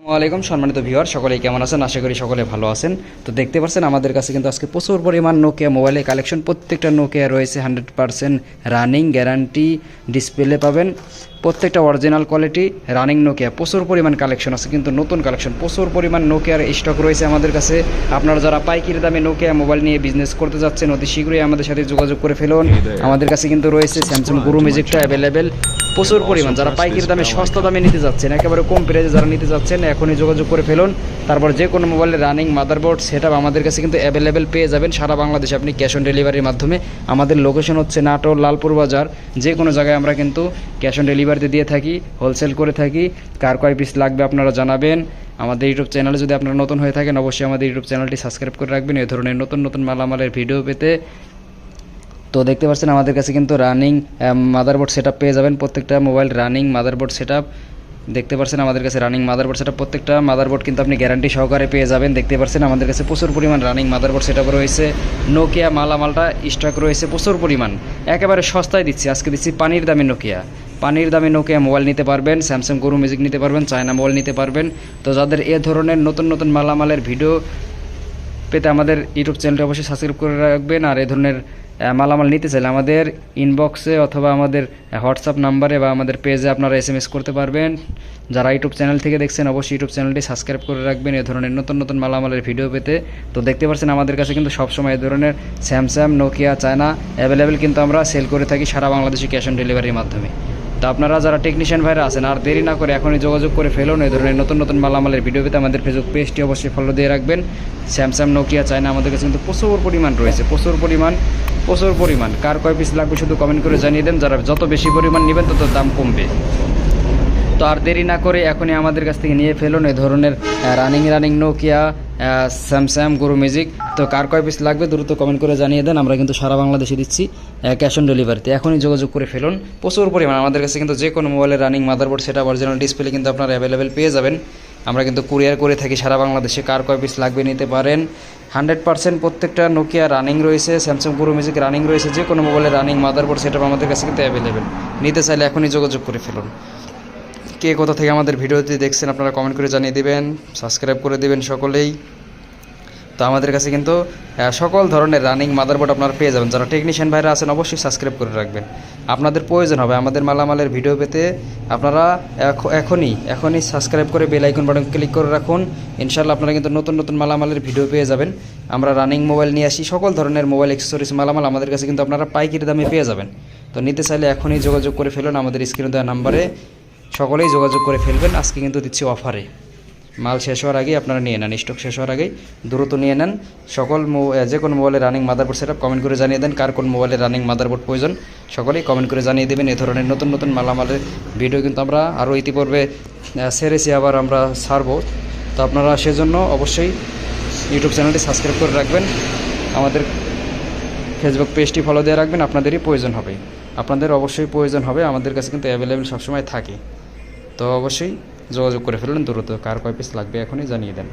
ওয়ালাইকুম সম্মানিত ভিউয়ার, সকলেই কেমন আছেন? আশা করি সকলে ভালো আছেন। তো দেখতে পাচ্ছেন আমাদের কাছে কিন্তু আজকে প্রচুর পরিমাণ নোকিয়া মোবাইলের কালেকশন। প্রত্যেকটা নোকিয়া রয়েছে 100% রানিং গ্যারান্টি ডিসপ্লে পাবেন, প্রত্যেকটা অরিজিনাল কোয়ালিটি রানিং নোকিয়া। প্রচুর পরিমাণ কালেকশন আছে, কিন্তু নতুন কালেকশন প্রচুর পরিমাণ নোকিয়ার স্টক রয়েছে আমাদের কাছে। আপনারা যারা পাইকারি দামে নোকিয়া মোবাইল নিয়ে বিজনেস করতে যাচ্ছেন, অতি শীঘ্রই আমাদের সাথে যোগাযোগ করে ফেলুন। আমাদের কাছে কিন্তু রয়েছে স্যামসাং গুরু ম্যাজিকটা অ্যাভেলেবেল প্রচুর পরিমাণ। যারা পাইকারি দামে সস্তা দামে নিতে যাচ্ছেন, একেবারে কম প্রাইসে যারা নিতে যাচ্ছেন, এখনই যোগাযোগ করে ফেলুন। তারপর যে কোনো মোবাইলের রানিং মাদারবোর্ড সেটআপ আমাদের কাছে কিন্তু অ্যাভেলেবেল পেয়ে যাবেন সারা বাংলাদেশে আপনি ক্যাশ অন ডেলিভারির মাধ্যমে। আমাদের লোকেশন হচ্ছে নাটোর লালপুর বাজার। যে কোনো জায়গায় আমরা কিন্তু ক্যাশ অন ডেলিভারিতে দিয়ে থাকি, হোলসেল করে থাকি। কার কয় পিস লাগবে আপনারা জানাবেন। আমাদের ইউটিউব চ্যানেলে যদি আপনারা নতুন হয়ে থাকেন, অবশ্যই আমাদের ইউটিউব চ্যানেলটি সাবস্ক্রাইব করে রাখবেন এই ধরনের নতুন নতুন মালামালের ভিডিও পেতে। তো দেখতে পাচ্ছেন আমাদের কাছে কিন্তু রানিং মাদারবোর্ড সেটআপ পেয়ে যাবেন। প্রত্যেকটা মোবাইল রানিং মাদারবোর্ড সেটআপ দেখতে পাচ্ছেন আমাদের কাছে রানিং মাদারবোর্ড সেটআপ। প্রত্যেকটা মাদারবোর্ড কিন্তু আপনি গ্যারান্টি সহকারে পেয়ে যাবেন। দেখতে পাচ্ছেন আমাদের কাছে প্রচুর পরিমাণ রানিং মাদারবোর্ড সেটআপ রয়েছে। নোকিয়া মালামালটা স্টক রয়েছে প্রচুর পরিমাণ, একেবারে সস্তায় দিচ্ছি। আজকে দিচ্ছি পানির দামে নোকিয়া। পানির দামে নোকিয়া মোবাইল নিতে পারবেন, স্যামসাং গুরু ম্যাজিক নিতে পারবেন, চায়না মোবাইল নিতে পারবেন। তো যাদের এ ধরনের নতুন নতুন মালামালের ভিডিও পেতে আমাদের ইউটিউব চ্যানেলটি অবশ্যই সাবস্ক্রাইব করে রাখবেন। আর এ ধরনের মালামাল নিতে চাইলে আমাদের ইনবক্সে অথবা আমাদের হোয়াটসঅ্যাপ নাম্বারে বা আমাদের পেজে আপনারা SMS করতে পারবেন। যারা ইউটিউব চ্যানেল থেকে দেখছেন, অবশ্যই ইউটিউব চ্যানেলটি সাবস্ক্রাইব করে রাখবেন এ ধরনের নতুন নতুন মালামালের ভিডিও পেতে। তো দেখতে পাচ্ছেন আমাদের কাছে কিন্তু সবসময় এ ধরনের স্যামসাং, নোকিয়া, চায়না অ্যাভেলেবেল কিন্তু আমরা সেল করে থাকি সারা বাংলাদেশে ক্যাশ অন ডেলিভারির মাধ্যমে। তো আপনারা যারা টেকনিশিয়ান ভাইরা আছেন, আর দেরি না করে এখনই যোগাযোগ করে ফেলুন এই ধরনের নতুন নতুন মালামালের ভিডিও পেতে। আমাদের ফেসবুক পেজটি অবশ্যই ফলো দিয়ে রাখবেন। স্যামসাং, নোকিয়া, চায়না আমাদের কাছে কিন্তু প্রচুর পরিমাণ রয়েছে, প্রচুর পরিমাণ। কার কয় পিস লাগবে শুধু কমেন্ট করে জানিয়ে দেন। যারা যত বেশি পরিমাণ নেবেন তত দাম কমবে। তো আর দেরি না করে এখনই আমাদের কাছ থেকে নিয়ে ফেলুন এই ধরনের রানিং নোকিয়া, স্যামসাং, গুরু ম্যাজিক। তো কার কয় পিস লাগবে দ্রুত কমেন্ট করে জানিয়ে দেন। আমরা কিন্তু সারা বাংলাদেশে দিচ্ছি ক্যাশ অন ডেলিভারিতে। এখনই যোগাযোগ করে ফেলুন। প্রচুর পরিমাণ আমাদের কাছে কিন্তু যে কোনো মোবাইলের রানিং মাদারবোর্ড সেটা অরিজিনাল ডিসপ্লে কিন্তু আপনারা অ্যাভেলেবেল পেয়ে যাবেন। আমরা কিন্তু কুরিয়ার করে থাকি সারা বাংলাদেশে। কার কয় পিস লাগবে নিতে পারেন। 100% প্রত্যেকটা নোকিয়া রানিং রয়েছে, স্যামসাং গুরু ম্যাজিক রানিং রয়েছে। যে কোনো মোবাইলের রানিং মাদারবোর্ড সেটা আমাদের কাছে কিন্তু অ্যাভেলেবেল। নিতে চাইলে এখনই যোগাযোগ করে ফেলুন। কে কোথা থেকে আমাদের ভিডিওটি দেখছেন আপনারা কমেন্ট করে জানিয়ে দেবেন, সাবস্ক্রাইব করে দেবেন সকলেই। তো আমাদের কাছে কিন্তু সকল ধরনের রানিং মাদারবোর্ড আপনারা পেয়ে যাবেন। যারা টেকনিশিয়ান ভাইরা আছেন, অবশ্যই সাবস্ক্রাইব করে রাখবেন। আপনাদের প্রয়োজন হবে আমাদের মালামালের ভিডিও পেতে। আপনারা এখনই সাবস্ক্রাইব করে বেল আইকন বাটন ক্লিক করে রাখুন। ইনশাআল্লাহ আপনারা কিন্তু নতুন নতুন মালামালের ভিডিও পেয়ে যাবেন। আমরা রানিং মোবাইল নিয়ে আসি, সকল ধরনের মোবাইল অ্যাক্সেসরিজ মালামাল আমাদের কাছে কিন্তু আপনারা পাইকারি দামে পেয়ে যাবেন। তো নিতে চাইলে এখনই যোগাযোগ করে ফেলুন আমাদের স্ক্রিনে দেওয়া নাম্বারে। সকলেই যোগাযোগ করে ফেলবেন। আজকে কিন্তু দিচ্ছি অফারে, মাল শেষ হওয়ার আগেই আপনারা নিয়ে নেন, স্টক শেষ হওয়ার আগেই দ্রুত নিয়ে নেন। সকল যে কোনো মোবাইলের রানিং মাদারবোর্ড সেটআপ কমেন্ট করে জানিয়ে দেন। কার কোন মোবাইলের রানিং মাদারবোর্ড প্রয়োজন সকলেই কমেন্ট করে জানিয়ে দেবেন। এই ধরনের নতুন নতুন মালামালের ভিডিও কিন্তু আমরা আরও ইতিপূর্বে সেরেছি, আবার আমরা ছাড়বো। তো আপনারা সেজন্য অবশ্যই ইউটিউব চ্যানেলটি সাবস্ক্রাইব করে রাখবেন, আমাদের ফেসবুক পেজটি ফলো দিয়ে রাখবেন। আপনাদেরই প্রয়োজন হবে, আপনাদের অবশ্যই প্রয়োজন হবে। আমাদের কাছে কিন্তু অ্যাভেলেবেল সবসময় থাকে। তো অবশ্যই যোগাযোগ করে ফেলুন দ্রুত। কার কয় পিস লাগবে এখনই জানিয়ে দেন।